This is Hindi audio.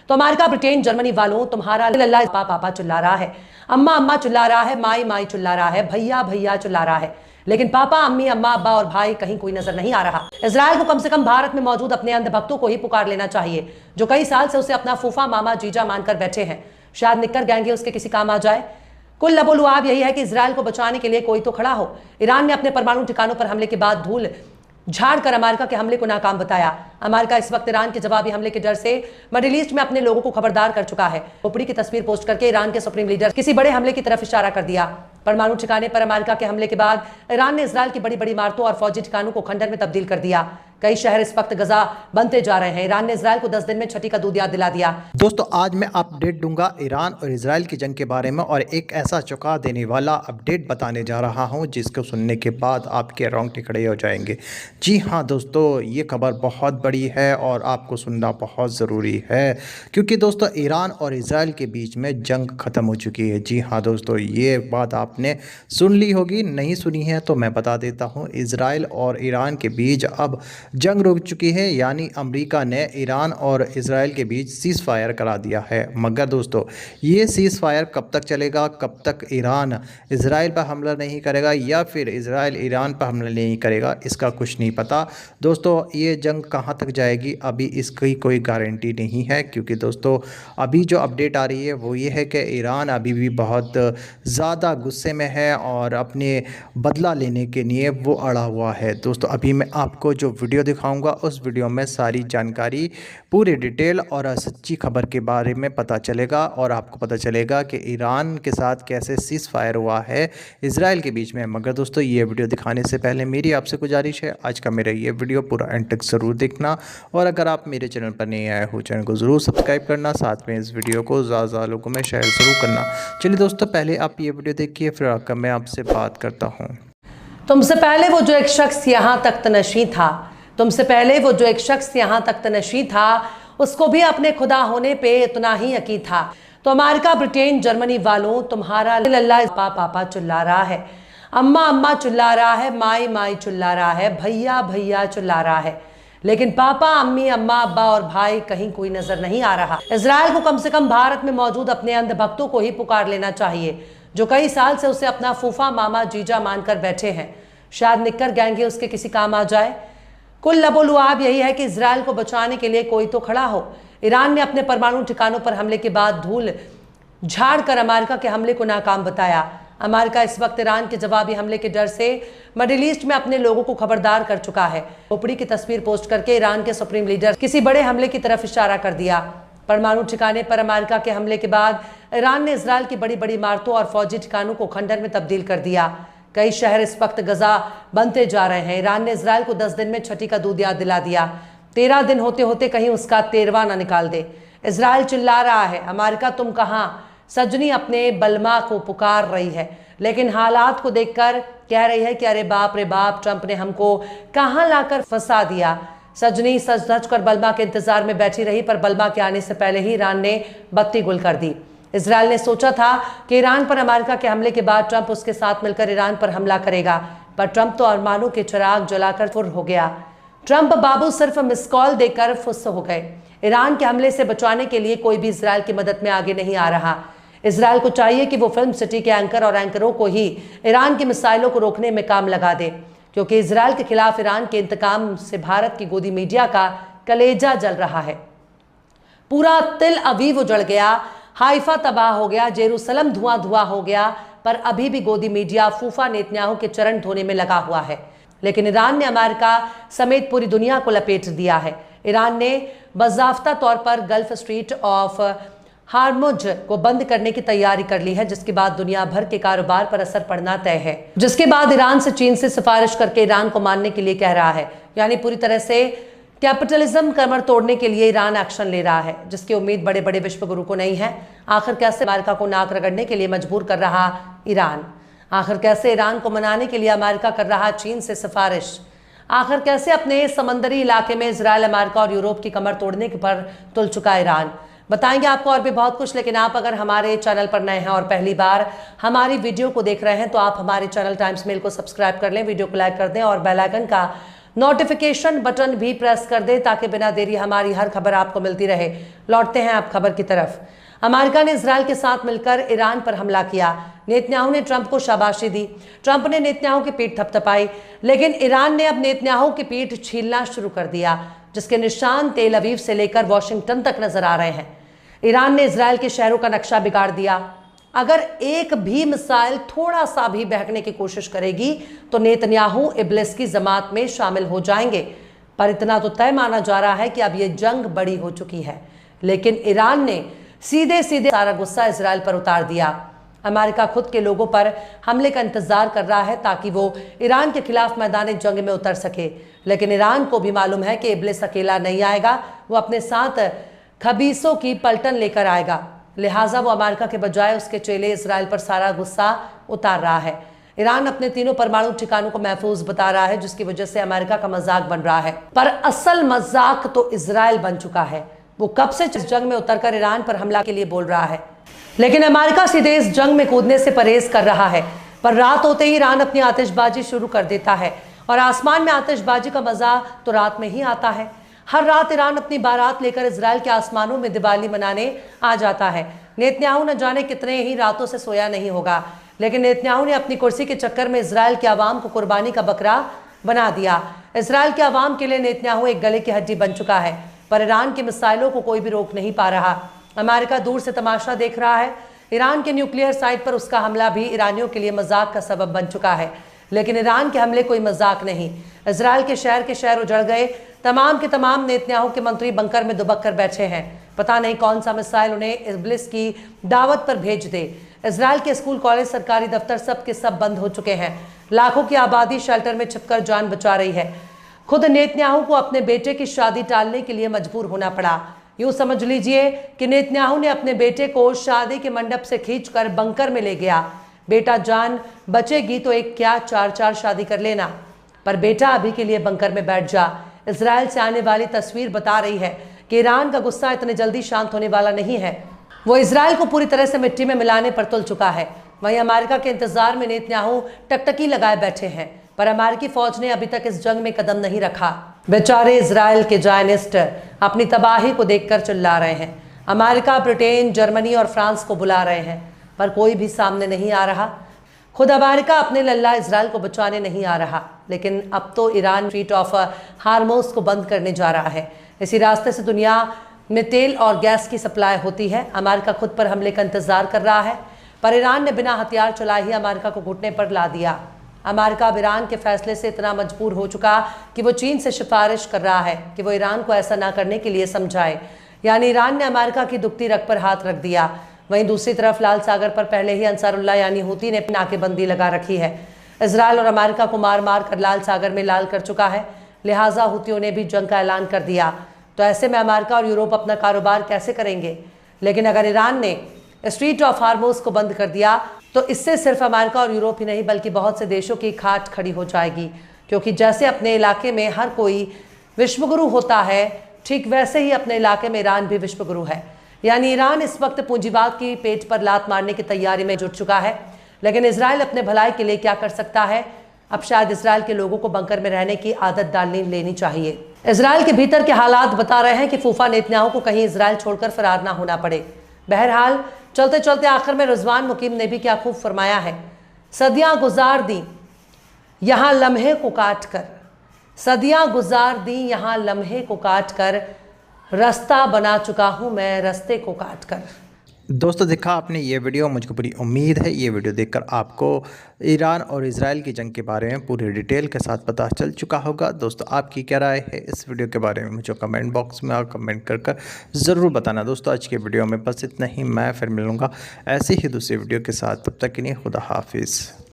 तो अमेरिका, ब्रिटेन, जर्मनी वालों तुम्हारा लल्ला पापा चिल्ला रहा है, अम्मा अम्मा चिल्ला रहा है, माई माई चिल्ला रहा है, भैया भैया चिल्ला रहा है, लेकिन पापा, अम्मी, अम्मा, अब्बा और भाई कहीं कोई नजर नहीं आ रहा। इजराइल को कम से कम भारत में मौजूद अपने अंधभक्तों को ही पुकार लेना चाहिए, जो कई साल से उसे अपना फूफा, मामा, जीजा मानकर बैठे हैं। शायद निक्कर गैंगे उसके किसी काम आ जाए। कुल लबोलुआब यही है कि इजराइल को बचाने के लिए कोई तो खड़ा हो। ईरान ने अपने परमाणु ठिकानों पर हमले के बाद धूल झाड़कर अमेरिका के हमले को नाकाम बताया। अमेरिका इस वक्त ईरान के जवाबी हमले के डर से मिडिल ईस्ट में अपने लोगों को खबरदार कर चुका है। खोपड़ी की तस्वीर पोस्ट करके ईरान के सुप्रीम लीडर किसी बड़े हमले की तरफ इशारा कर दिया। परमाणु ठिकाने पर अमेरिका के हमले के बाद ईरान ने इजराइल की बड़ी बड़ी इमारतों और फौजी ठिकानों को खंडर में तब्दील कर दिया। कई शहर इस वक्त गजा बनते जा रहे हैं। ईरान ने इजराइल को 10 दिन में छठी का दूध याद दिला दिया। दोस्तों, आज मैं अपडेट दूंगा ईरान और इजराइल की जंग के बारे में, और एक ऐसा चौंका देने वाला अपडेट बताने जा रहा हूं जिसको सुनने के बाद आपके रोंगटे खड़े हो जाएंगे। जी हां दोस्तों, ये खबर बहुत बड़ी है और आपको सुनना बहुत ज़रूरी है, क्योंकि दोस्तों ईरान और इजराइल के बीच में जंग ख़त्म हो चुकी है। जी हाँ दोस्तों, ये बात आपने सुन ली होगी, नहीं सुनी है तो मैं बता देता हूँ। इजराइल और ईरान के बीच अब जंग रुक चुकी है, यानी अमेरिका ने ईरान और इजराइल के बीच सीज़ फायर करा दिया है। मगर दोस्तों, ये सीज़ फायर कब तक चलेगा, कब तक ईरान इजराइल पर हमला नहीं करेगा या फिर इजराइल ईरान पर हमला नहीं करेगा, इसका कुछ नहीं पता। दोस्तों, ये जंग कहाँ तक जाएगी अभी इसकी कोई गारंटी नहीं है, क्योंकि दोस्तों अभी जो अपडेट आ रही है वो ये है कि ईरान अभी भी बहुत ज़्यादा गुस्से में है और अपने बदला लेने के लिए वो अड़ा हुआ है। दोस्तों, अभी मैं आपको जो वीडियो दिखाऊंगा उस वीडियो में सारी जानकारी, पूरी डिटेल और सच्ची खबर के बारे में पता चलेगा, और आपको पता चलेगा कि ईरान के साथ कैसे सीज़ फायर हुआ है इजराइल के बीच में। मगर दोस्तों, ये वीडियो दिखाने से पहले मेरी आपसे गुजारिश है, आज का मेरा ये वीडियो पूरा एंड तक ज़रूर देखना, और अगर आप मेरे चैनल पर नहीं आए हो चैनल को ज़रूर सब्सक्राइब करना, साथ में इस वीडियो को ज़्यादा लोगों में शेयर ज़रूर करना। चलिए दोस्तों, पहले आप ये वीडियो देखिए, फिर आकर मैं आपसे बात करता हूँ। तुमसे पहले वो जो एक शख्स यहाँ तक तनशी था, तुमसे पहले वो जो एक शख्स यहाँ तक तनशी था, उसको भी अपने खुदा होने पे इतना ही यकीन था। तो अमेरिका, ब्रिटेन, जर्मनी वालों तुम्हारा लल्ला पापा चिल्ला रहा है, अम्मा अम्मा चिल्ला रहा है, माई माई चिल्ला रहा है, भैया भैया चिल्ला रहा है, लेकिन पापा, अम्मी, अम्मा, अब्बा और भाई कहीं कोई नजर नहीं आ रहा। इजराइल को कम से कम भारत में मौजूद अपने अंधभक्तों को ही पुकार लेना चाहिए, जो कई साल से उसे अपना फूफा, मामा, जीजा मानकर बैठे हैं। शायद निक्कर गैंगे उसके किसी काम आ जाए। कुल लबोलुआब यही है कि इजराइल को बचाने के लिए कोई तो खड़ा हो। ईरान ने अपने परमाणु ठिकानों पर हमले के बाद धूल झाड़कर अमेरिका के हमले को नाकाम बताया। अमेरिका इस वक्त ईरान के जवाबी हमले के डर से मिडिल ईस्ट में अपने लोगों को खबरदार कर चुका है। खोपड़ी की तस्वीर पोस्ट करके ईरान के सुप्रीम लीडर किसी बड़े हमले की तरफ इशारा कर दिया। परमाणु ठिकाने पर अमेरिका के हमले के बाद ईरान ने इजराइल की बड़ी बड़ी इमारतों और फौजी ठिकानों को खंडर में तब्दील कर दिया। कई शहर इस वक्त गजा बनते जा रहे हैं। ईरान ने इजराइल को 10 दिन में छठी का दूध याद दिला दिया। 13 दिन होते होते कहीं उसका 13वां ना निकाल दे। इजराइल चिल्ला रहा है, अमेरिका तुम कहाँ? सजनी अपने बलमा को पुकार रही है, लेकिन हालात को देखकर कह रही है कि अरे बाप रे बाप, ट्रंप ने हमको कहाँ लाकर फंसा दिया। सजनी सज धज कर बलमा के इंतजार में बैठी रही, पर बलमा के आने से पहले ही ईरान ने बत्ती गुल कर दी। इजराइल ने सोचा था कि ईरान पर अमेरिका के हमले के बाद ट्रंप उसके साथ मिलकर ईरान पर हमला करेगा, पर ट्रंप तो अरमानों के चिराग जलाकर फुर हो गया। ट्रंप बाबू सिर्फ मिस कॉल देकर फुस हो गए। ईरान के हमले से बचाने के लिए कोई भी इजराइल की मदद में आगे नहीं आ रहा। इजराइल को चाहिए कि वो फिल्म सिटी के एंकर और एंकरों को ही ईरान की मिसाइलों को रोकने में काम लगा दे, क्योंकि इजराइल के खिलाफ ईरान के इंतकाम से भारत की गोदी मीडिया का कलेजा जल रहा है। पूरा तिल अवीव उजड़ गया, हाइफा तबाह हो गया, जेरूसलम धुआं धुआं हो गया, पर अभी भी गोदी मीडिया फूफा नेतन्याहू के चरण धोने में लगा हुआ है। लेकिन ईरान ने अमेरिका समेत पूरी दुनिया को लपेट दिया है। ईरान ने बाज़ाफ्ता तौर पर गल्फ स्ट्रीट ऑफ हार्मुज को बंद करने की तैयारी कर ली है, जिसके बाद दुनिया भर के कारोबार पर असर पड़ना तय है। जिसके बाद ईरान से चीन से सिफारिश करके ईरान को मानने के लिए कह रहा है, यानी पूरी तरह से कैपिटलिज्म कमर तोड़ने के लिए ईरान एक्शन ले रहा है, जिसकी उम्मीद बड़े बड़े विश्व गुरु को नहीं है। आखिर कैसे अमेरिका को नाक रगड़ने के लिए मजबूर कर रहा ईरान? आखिर कैसे ईरान को मनाने के लिए अमेरिका कर रहा चीन से सिफारिश? आखिर कैसे अपने समंदरी इलाके में इजराइल, अमेरिका और यूरोप की कमर तोड़ने पर तुल चुका ईरान? बताएंगे आपको और भी बहुत कुछ। लेकिन आप अगर हमारे चैनल पर नए हैं और पहली बार हमारी वीडियो को देख रहे हैं, तो आप हमारे चैनल टाइम्स मेल को सब्सक्राइब कर लें, वीडियो को लाइक कर दें और बेल आइकन का नोटिफिकेशन बटन भी प्रेस कर दे ताकि बिना देरी हमारी हर खबर आपको मिलती रहे। लौटते हैं आप खबर की तरफ। अमेरिका ने इजराइल के साथ मिलकर ईरान पर हमला किया। नेतन्याहू ने ट्रंप को शाबाशी दी। ट्रंप ने नेतन्याहू की पीठ थपथपाई, लेकिन ईरान ने अब नेतन्याहू की पीठ छीलना शुरू कर दिया, जिसके निशान तेल अवीव से लेकर वॉशिंगटन तक नजर आ रहे हैं। ईरान ने इजराइल के शहरों का नक्शा बिगाड़ दिया। अगर एक भी मिसाइल थोड़ा सा भी बहकने की कोशिश करेगी तो नेतन्याहू इब्लिस की जमात में शामिल हो जाएंगे। पर इतना तो तय माना जा रहा है कि अब यह जंग बड़ी हो चुकी है। लेकिन ईरान ने सीधे सीधे सारा गुस्सा इजराइल पर उतार दिया। अमेरिका खुद के लोगों पर हमले का इंतजार कर रहा है ताकि वो ईरान के खिलाफ मैदान जंग में उतर सके। लेकिन ईरान को भी मालूम है कि इब्लिस अकेला नहीं आएगा, वो अपने साथ खबीसों की पलटन लेकर आएगा। लिहाजा वो अमेरिका के बजाय उसके चेले इजराइल पर सारा गुस्सा उतार रहा है। ईरान अपने तीनों परमाणु ठिकानों को महफूज बता रहा है, जिसकी वजह से अमेरिका का मजाक बन रहा है। पर असल मजाक तो इजराइल बन चुका है। वो कब से इस जंग में उतरकर ईरान पर हमला के लिए बोल रहा है, लेकिन अमेरिका सीधे इस जंग में कूदने से परहेज कर रहा है। पर रात होते ही ईरान अपनी आतिशबाजी शुरू कर देता है, और आसमान में आतिशबाजी का मजा तो रात में ही आता है। हर रात ईरान अपनी बारात लेकर इजराइल के आसमानों में दिवाली मनाने आ जाता है। नेतन्याहू न जाने कितने ही रातों से सोया नहीं होगा, लेकिन नेतन्याहू ने अपनी कुर्सी के चक्कर में इजराइल के आवाम को कुर्बानी का बकरा बना दिया। इजराइल के आवाम के लिए नेतन्याहू एक गले की हड्डी बन चुका है। पर ईरान की मिसाइलों को कोई भी रोक नहीं पा रहा। अमेरिका दूर से तमाशा देख रहा है। ईरान के न्यूक्लियर साइट पर उसका हमला भी ईरानियों के लिए मजाक का सबब बन चुका है। लेकिन ईरान के हमले कोई मजाक नहीं। इजराइल के शहर उजड़ गए। तमाम के तमाम नेतन्याहू के मंत्री बंकर में दुबक कर बैठे हैं। पता नहीं कौन सा मिसाइल उन्हें इब्लिस की दावत पर भेज दे। इजराइल के स्कूल, कॉलेज, सरकारी दफ्तर सब के सब बंद हो चुके हैं। लाखों की आबादी शेल्टर में छिपकर जान बचा रही है। खुद नेतन्याहू को अपने बेटे की शादी टालने के लिए मजबूर होना पड़ा। यूं समझ लीजिए कि नेतन्याहू ने अपने बेटे को शादी के मंडप से खींचकर बंकर में ले गया। बेटा जान बचेगी तो एक क्या 4-4 शादी कर लेना, पर बेटा अभी के लिए बंकर में बैठ जा। इजराइल से आने वाली तस्वीर बता रही है कि ईरान का गुस्सा इतने जल्दी शांत होने वाला नहीं है। वो इजराइल को पूरी तरह से मिट्टी में मिलाने पर तुल चुका है। वहीं अमेरिका के इंतजार में नेतन्याहू टकटकी लगाए बैठे हैं, पर अमेरिकी फौज ने अभी तक इस जंग में कदम नहीं रखा। बेचारे इजराइल के जायनिस्ट अपनी तबाही को देखकर चिल्ला रहे हैं। अमेरिका, ब्रिटेन, जर्मनी और फ्रांस को बुला रहे हैं, पर कोई भी सामने नहीं आ रहा। खुद अमेरिका अपने लल्ला इजराइल को बचाने नहीं आ रहा। लेकिन अब तो ईरान स्ट्रेट ऑफ हार्मोज को बंद करने जा रहा है। इसी रास्ते से दुनिया में तेल और गैस की सप्लाई होती है। अमेरिका खुद पर हमले का इंतजार कर रहा है, पर ईरान ने बिना हथियार चलाए ही अमेरिका को घुटने पर ला दिया। अमेरिका अब ईरान के फैसले से इतना मजबूर हो चुका कि वो चीन से सिफारिश कर रहा है कि वो ईरान को ऐसा ना करने के लिए समझाए। यानी ईरान ने अमेरिका की दुखती रग पर हाथ रख दिया। वहीं दूसरी तरफ लाल सागर पर पहले ही अंसारुल्लाह यानी हूती ने नाकेबंदी लगा रखी है। इजराइल और अमेरिका को मार मार कर लाल सागर में लाल कर चुका है। लिहाजा हूतियों ने भी जंग का ऐलान कर दिया। तो ऐसे में अमेरिका और यूरोप अपना कारोबार कैसे करेंगे? लेकिन अगर ईरान ने स्ट्रेट ऑफ हार्मोज को बंद कर दिया तो इससे सिर्फ अमेरिका और यूरोप ही नहीं बल्कि बहुत से देशों की खाट खड़ी हो जाएगी। क्योंकि जैसे अपने इलाके में हर कोई विश्वगुरु होता है, ठीक वैसे ही अपने इलाके में ईरान भी विश्वगुरु है। यानी ईरान इस वक्त पूंजीवाद की पेट पर लात मारने की तैयारी में जुट चुका है। लेकिन इजराइल अपने भलाई के लिए क्या कर सकता है? अब शायद इजराइल के लोगों को बंकर में रहने की आदत डालनी लेनी चाहिए। इजराइल के भीतर के हालात बता रहे हैं कि फूफा नेतन्याहू को कहीं इजराइल छोड़कर फरार ना होना पड़े। बहरहाल चलते चलते आखिर में रिजवान मुकीम ने भी क्या खूब फरमाया है। सदियां गुजार दी यहाँ लम्हे को काट कर, सदियां गुजार दी यहाँ लम्हे को काट कर, रास्ता बना चुका हूँ मैं रास्ते को काट कर। दोस्तों देखा आपने ये वीडियो, मुझको पूरी उम्मीद है ये वीडियो देखकर आपको ईरान और इजराइल की जंग के बारे में पूरी डिटेल के साथ पता चल चुका होगा। दोस्तों आपकी क्या राय है इस वीडियो के बारे में मुझे कमेंट बॉक्स में कमेंट कर ज़रूर बताना। दोस्तों आज के वीडियो में बस इतना ही। मैं फिर मिलूँगा ऐसी ही दूसरी वीडियो के साथ, तब तक के लिए खुदा हाफिज़।